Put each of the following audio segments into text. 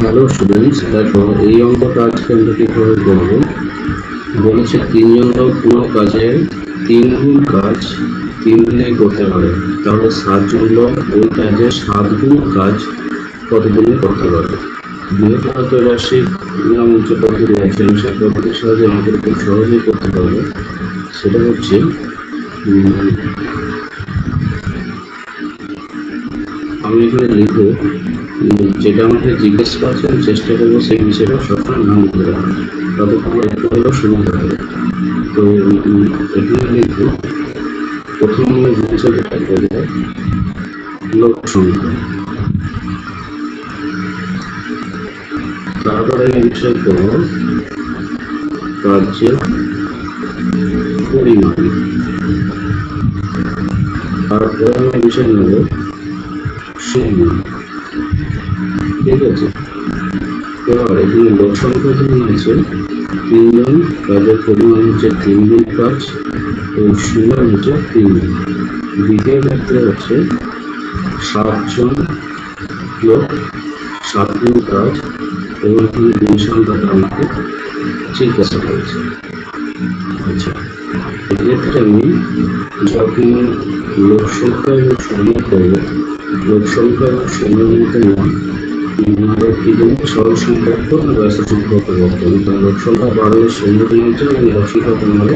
Hello students, দেখো এই অঙ্কটা আজকে আমরা কিভাবে করবো। বলেছে তিনজন লোক কোনো কাজের 3 গুণ কাজ 3 দিনে করতে পারে, তাহলে 7জন লোক ওই কাজের 7 গুণ কাজ কত দিনে করতে পারে। বৃহৎ রাশির নিয়ম যে পদ্ধতি আছে সেই পদ্ধতির সাহায্যে আমাদের খুব সহজেই করতে পারবো। সেটা হচ্ছে আমি এখানে লিখবো যেটা আমাকে জিজ্ঞেস করছেন, চেষ্টা করবো সেই বিষয়টা সবসময় না লিখতে পারে, তবে তোমার একটু হলেও সুবিধা হবে। তো এখানে লিখবো প্রথম বিষয় যেটা করবো লোক সংখ্যা, তারপরে আমি বিষয় করবো কার্যের পরিমাণ, তারপরে আমি বিষয় নেব সময়। ঠিক আছে, এবার এখানে লোক সংখ্যা যেমন আছে 3জন, কাজের পরিমাণ হচ্ছে 3 গুণ কাজ এবং সময় হচ্ছে 3 দিন। দ্বিতীয় ক্ষেত্রে হচ্ছে 7জন লোক 7 গুণ কাজ এবং এখানে দিন সংখ্যাটা আমাকে জিজ্ঞাসা করেছে। আচ্ছা, এক্ষেত্রে আমি যখন লোক সংখ্যা এবং সময় করবো, লোক সংখ্যা এবং সময়ের মধ্যে আমাদের কি জন্য সরল সম্পর্ক না ব্যস্ত সম্পর্ক করতে হবে। কারণ লোক সংখ্যা বাড়লে সময় কমে যায় এবং লোক সংখ্যা কমলে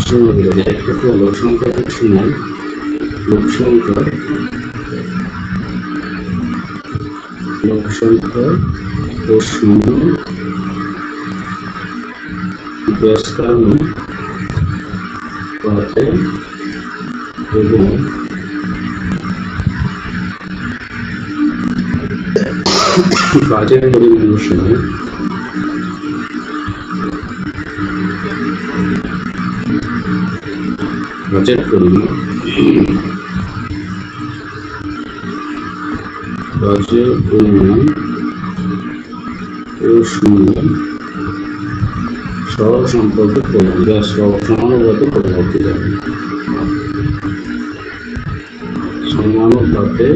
সময় বেড়ে যায়। এক্ষেত্রে লোক সংখ্যা এবং সময়, লোক সংখ্যা ও সময় ব্যস্তায়ন পাতে এবং কাজের পরিমাণ সময় কাজের পরিমাণ কাজের পরিমাণ ও সময় সরল সম্পর্কে করবো, যা সমানুপাতে পরিবর্তিত হবে, সমানুপাতে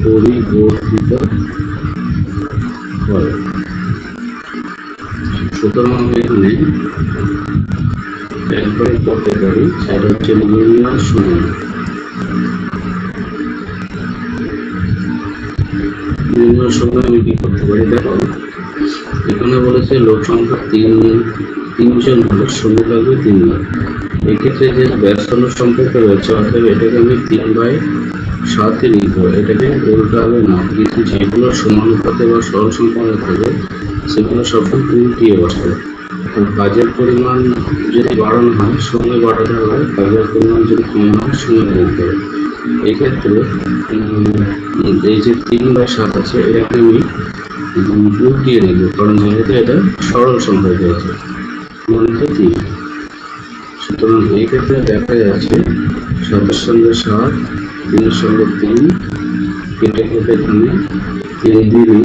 পরিবর্তিত হয়। সুতরাং আমি এখানে একবারে করতে পারি, সেটা হচ্ছে নির্ণয় সময়। নির্ণয় সময় আমি কি করতে পারি, দেখো এখানে বলেছে লোক সংখ্যা 3জন হলে সময় লাগবে 3 বার। এক্ষেত্রে যে ব্যস্তায়ন সম্পর্ক রয়েছে, অর্থাৎ এটাকে আমি 3/7 লিখবো, এটাকে উল্টাবে না, কিন্তু যেগুলো সমানুপাতে বা সরল সংখ্যা থাকবে সেগুলো সবসময় উল্টিয়ে বসাবে। কাজের পরিমাণ যদি বাড়ানো হয় সময় বাড়াতে হবে, কাজের পরিমাণ যদি কমানো হয় সময় কমাতে হবে। এক্ষেত্রে এই যে 3/7 আছে এটাকে আমি উল্টিয়ে নেবো, কারণ যেহেতু এটা সরল সংখ্যা হয়েছে মধ্যে 3। সুতরাং এই ক্ষেত্রে দেখা যাচ্ছে 7-এর সঙ্গে 7, 3-এর সঙ্গে 3 কেটে কেটে এখানে 3 দিনই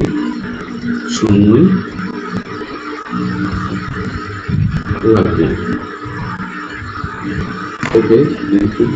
সময় লাগবে। ওকে, থ্যাংক ইউ।